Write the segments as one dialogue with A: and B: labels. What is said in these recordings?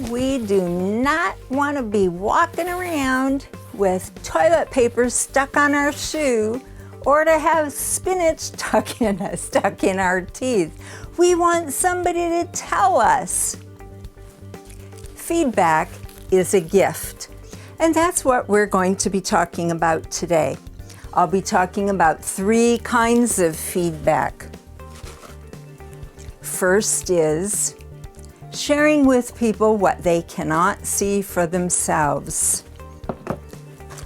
A: We do not want to be walking around with toilet paper stuck on our shoe or to have spinach stuck in our teeth. We want somebody to tell us. Feedback is a gift, and that's what we're going to be talking about today. I'll be talking about 3 kinds of feedback. First is sharing with people what they cannot see for themselves.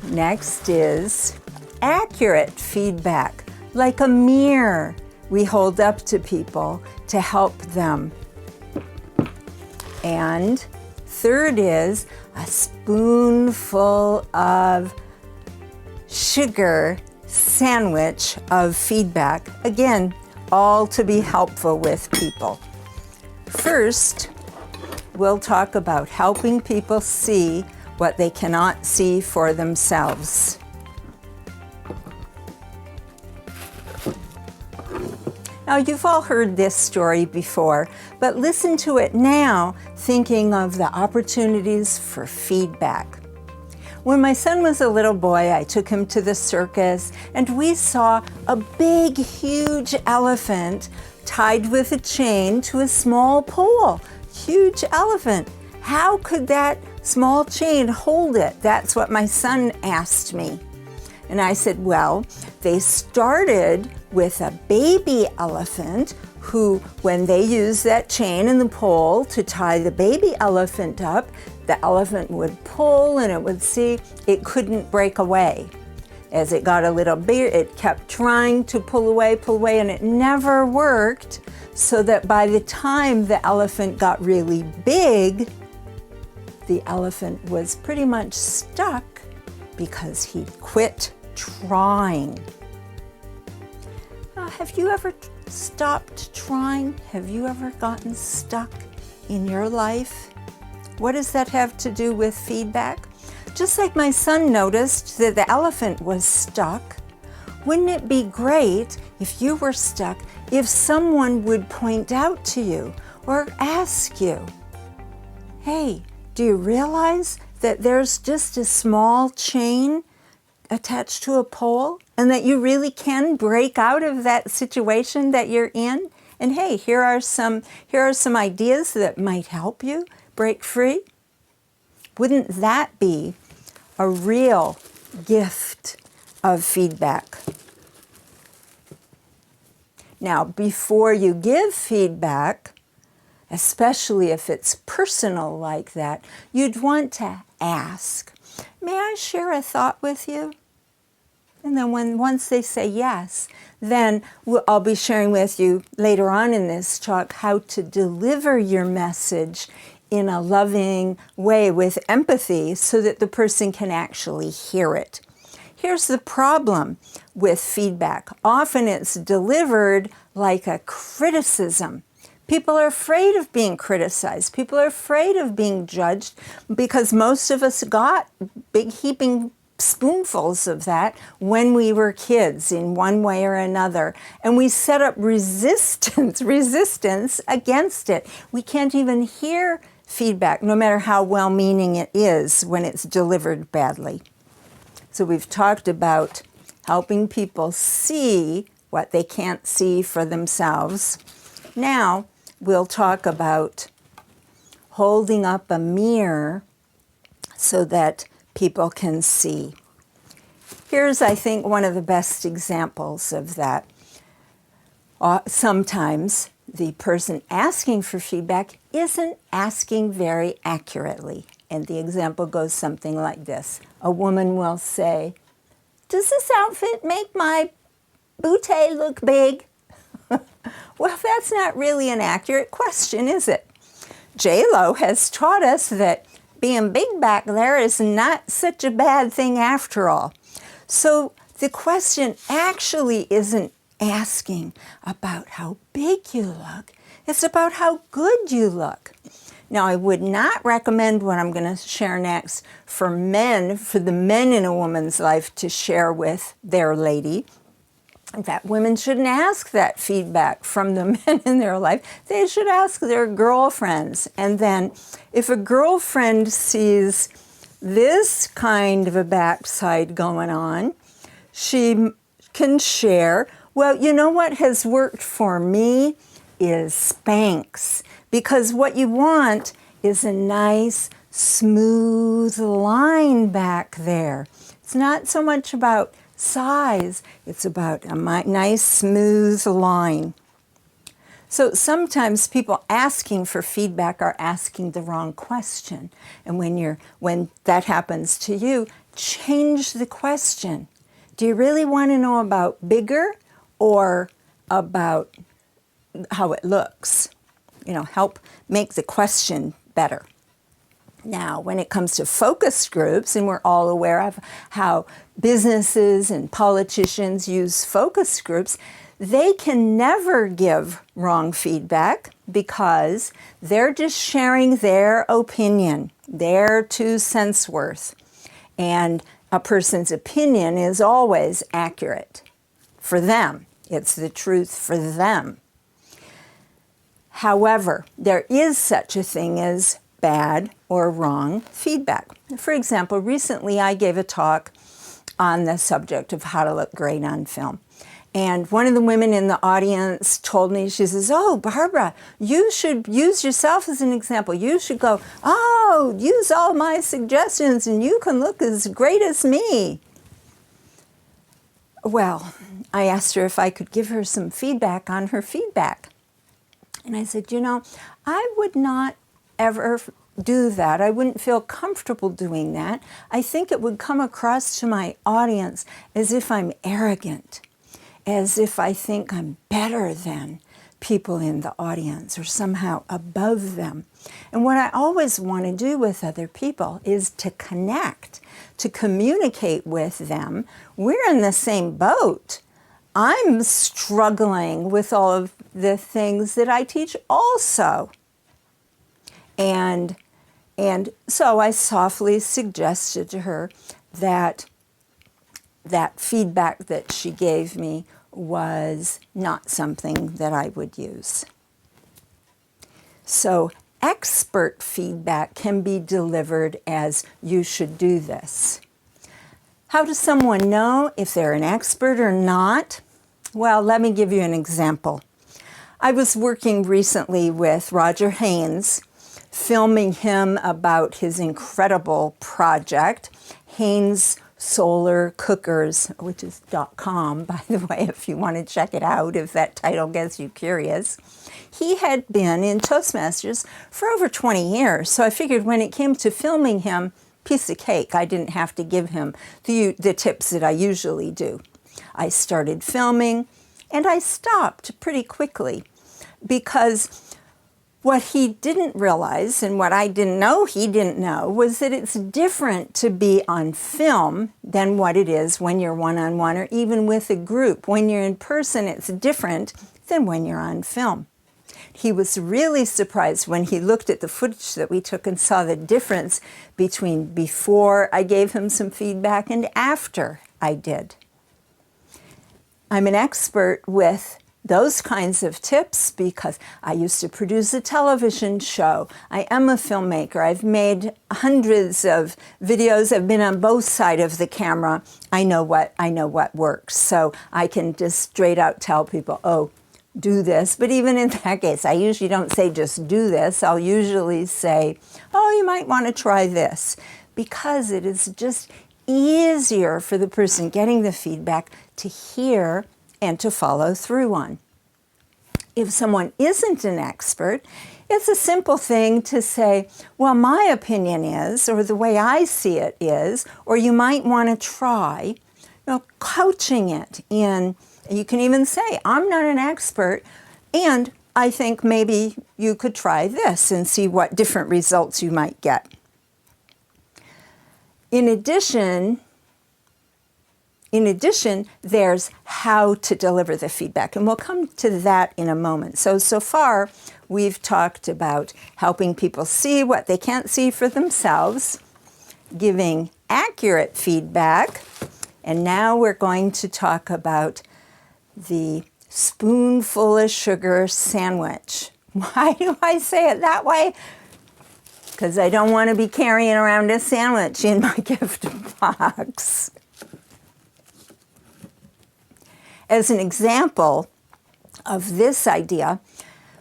A: Next is accurate feedback, like a mirror we hold up to people to help them. And third is a spoonful of sugar sandwich of feedback. Again, all to be helpful with people. First, we'll talk about helping people see what they cannot see for themselves. Now, you've all heard this story before, but listen to it now, thinking of the opportunities for feedback. When my son was a little boy, I took him to the circus, and we saw a big, huge elephant tied with a chain to a small pole. Huge elephant. How could that small chain hold it? That's what my son asked me. And I said, well, they started with a baby elephant who, when they used that chain and the pole to tie the baby elephant up, the elephant would pull and it would see it couldn't break away. As it got a little bigger, it kept trying to pull away, and it never worked, so that by the time the elephant got really big, the elephant was pretty much stuck because he quit trying. Have you ever stopped trying? Have you ever gotten stuck in your life? What does that have to do with feedback? Just like my son noticed that the elephant was stuck, wouldn't it be great if you were stuck, if someone would point out to you or ask you, hey, do you realize that there's just a small chain attached to a pole and that you really can break out of that situation that you're in? And hey, here are some ideas that might help you break free. Wouldn't that be a real gift of feedback? Now, before you give feedback, especially if it's personal like that, you'd want to ask, may I share a thought with you? And then once they say yes, then I'll be sharing with you later on in this talk how to deliver your message in a loving way with empathy so that the person can actually hear it. Here's the problem with feedback. Often it's delivered like a criticism. People are afraid of being criticized. People are afraid of being judged because most of us got big heaping spoonfuls of that when we were kids in one way or another. And we set up resistance against it. We can't even hear feedback, no matter how well-meaning it is, when it's delivered badly. So we've talked about helping people see what they can't see for themselves. Now we'll talk about holding up a mirror so that people can see. Here's, I think, one of the best examples of that. Sometimes the person asking for feedback isn't asking very accurately. And the example goes something like this. A woman will say, does this outfit make my bootay look big? Well, that's not really an accurate question, is it? J-Lo has taught us that being big back there is not such a bad thing after all. So the question actually isn't asking about how big you look. It's about how good you look. Now, I would not recommend what I'm going to share next for the men in a woman's life to share with their lady. In fact, women shouldn't ask that feedback from the men in their life. They should ask their girlfriends. And then if a girlfriend sees this kind of a backside going on, she can share, well, you know what has worked for me is Spanx. Because what you want is a nice, smooth line back there. It's not so much about size, it's about a nice, smooth line. So sometimes people asking for feedback are asking the wrong question. And when that happens to you, change the question. Do you really want to know about bigger or about how it looks? Help make the question better. Now, when it comes to focus groups, and we're all aware of how businesses and politicians use focus groups, they can never give wrong feedback because they're just sharing their opinion, their 2 cents worth. And a person's opinion is always accurate for them. It's the truth for them. However, there is such a thing as bad or wrong feedback. For example, recently I gave a talk on the subject of how to look great on film. And one of the women in the audience told me, she says, "Oh, Barbara, you should use yourself as an example. You should go, use all my suggestions and you can look as great as me." Well, I asked her if I could give her some feedback on her feedback. And I said, I would not ever do that. I wouldn't feel comfortable doing that. I think it would come across to my audience as if I'm arrogant, as if I think I'm better than people in the audience or somehow above them. And what I always want to do with other people is to connect, to communicate with them. We're in the same boat. I'm struggling with all of the things that I teach also. And so I softly suggested to her that feedback that she gave me was not something that I would use. So expert feedback can be delivered as, "You should do this." How does someone know if they're an expert or not? Well, let me give you an example. I was working recently with Roger Haynes, filming him about his incredible project, Haynes Solar Cookers, which is .com, by the way, if you want to check it out, if that title gets you curious. He had been in Toastmasters for over 20 years, so I figured when it came to filming him, piece of cake. I didn't have to give him the tips that I usually do. I started filming, and I stopped pretty quickly because what he didn't realize, and what I didn't know he didn't know, was that it's different to be on film than what it is when you're one-on-one or even with a group. When you're in person, it's different than when you're on film. He was really surprised when he looked at the footage that we took and saw the difference between before I gave him some feedback and after I did. I'm an expert with those kinds of tips because I used to produce a television show. I am a filmmaker. I've made hundreds of videos. I've been on both sides of the camera. I know what works. So I can just straight out tell people, "Oh, do this." But even in that case, I usually don't say just do this. I'll usually say, "Oh, you might want to try this," because it is just easier for the person getting the feedback to hear and to follow through on. If someone isn't an expert, it's a simple thing to say, "Well, my opinion is," or "the way I see it is," or "you might want to try," coaching it in. You can even say, "I'm not an expert, and I think maybe you could try this and see what different results you might get." In addition, there's how to deliver the feedback, and we'll come to that in a moment. So far, we've talked about helping people see what they can't see for themselves, giving accurate feedback, and now we're going to talk about the spoonful of sugar sandwich. Why do I say it that way? Because I don't want to be carrying around a sandwich in my gift box. As an example of this idea,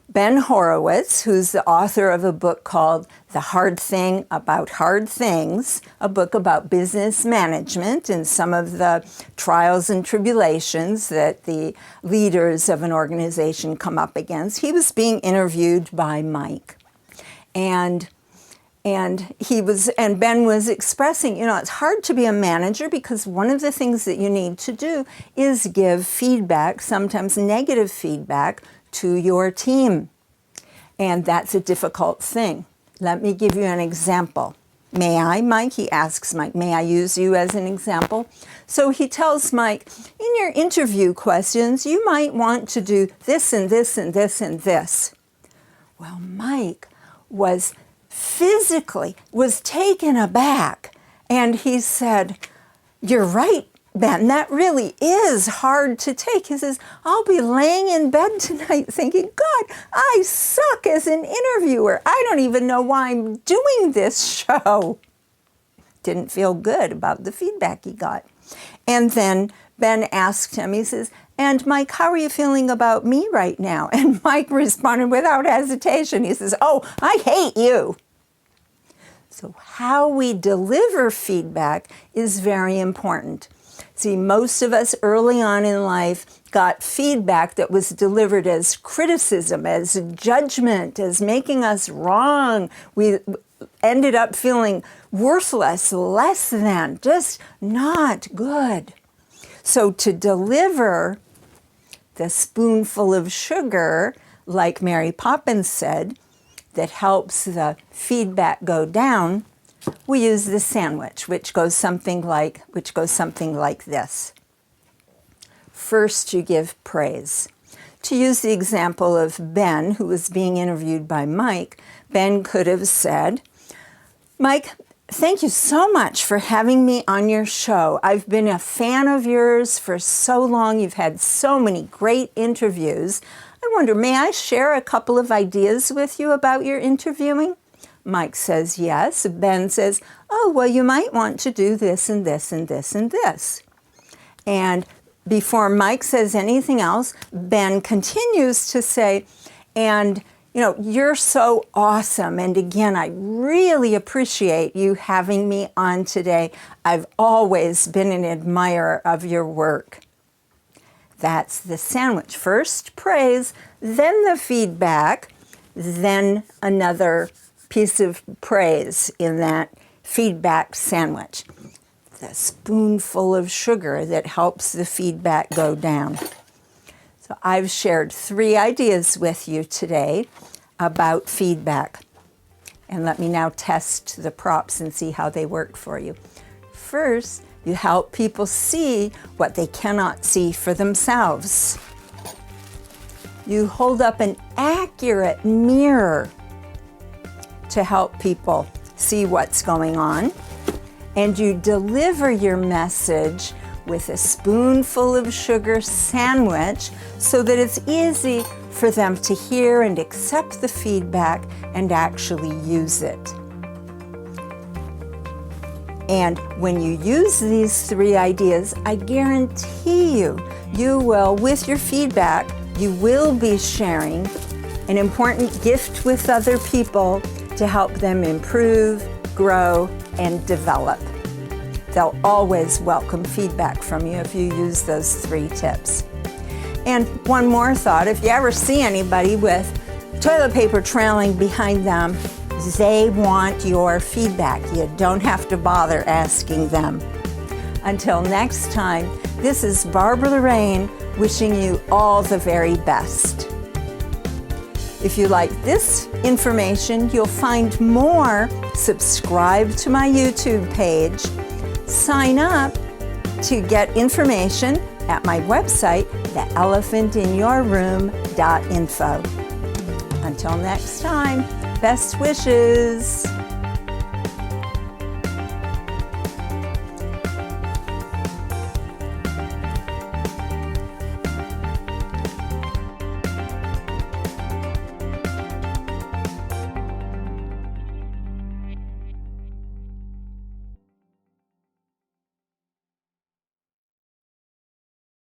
A: Ben Horowitz, who's the author of a book called The Hard Thing About Hard Things, a book about business management and some of the trials and tribulations that the leaders of an organization come up against, he was being interviewed by Mike. And Ben was expressing, it's hard to be a manager because one of the things that you need to do is give feedback, sometimes negative feedback, to your team. And that's a difficult thing. Let me give you an example. May I, Mike? He asks Mike, may I use you as an example? So he tells Mike, in your interview questions, you might want to do this and this and this and this. Well, Mike was taken aback. And he said, you're right, Ben, that really is hard to take. He says, I'll be laying in bed tonight thinking, God, I suck as an interviewer. I don't even know why I'm doing this show. Didn't feel good about the feedback he got. And then Ben asked him, he says, and Mike, how are you feeling about me right now? And Mike responded without hesitation. He says, oh, I hate you. So how we deliver feedback is very important. See, most of us early on in life got feedback that was delivered as criticism, as judgment, as making us wrong. We ended up feeling worthless, less than, just not good. So to deliver the spoonful of sugar, like Mary Poppins said, that helps the feedback go down, we use the sandwich, which goes something like this. First, you give praise. To use the example of Ben, who was being interviewed by Mike, Ben could have said, Mike, thank you so much for having me on your show. I've been a fan of yours for so long. You've had so many great interviews. I wonder, may I share a couple of ideas with you about your interviewing? Mike says yes. Ben says, oh, well, you might want to do this and this and this and this. And before Mike says anything else, Ben continues to say, and you're so awesome. And again, I really appreciate you having me on today. I've always been an admirer of your work. That's the sandwich. First praise, then the feedback, then another piece of praise in that feedback sandwich. The spoonful of sugar that helps the feedback go down. So I've shared 3 ideas with you today about feedback. And let me now test the props and see how they work for you. First, you help people see what they cannot see for themselves. You hold up an accurate mirror to help people see what's going on. And you deliver your message with a spoonful of sugar sandwich so that it's easy for them to hear and accept the feedback and actually use it. And when you use these 3 ideas, I guarantee you will, with your feedback, you will be sharing an important gift with other people to help them improve, grow, and develop. They'll always welcome feedback from you if you use those 3 tips. And one more thought, if you ever see anybody with toilet paper trailing behind them, they want your feedback. You don't have to bother asking them. Until next time, this is Barbara Lorraine wishing you all the very best. If you like this information, you'll find more. Subscribe to my YouTube page. Sign up to get information at my website, theelephantinyourroom.info. Until next time, best wishes.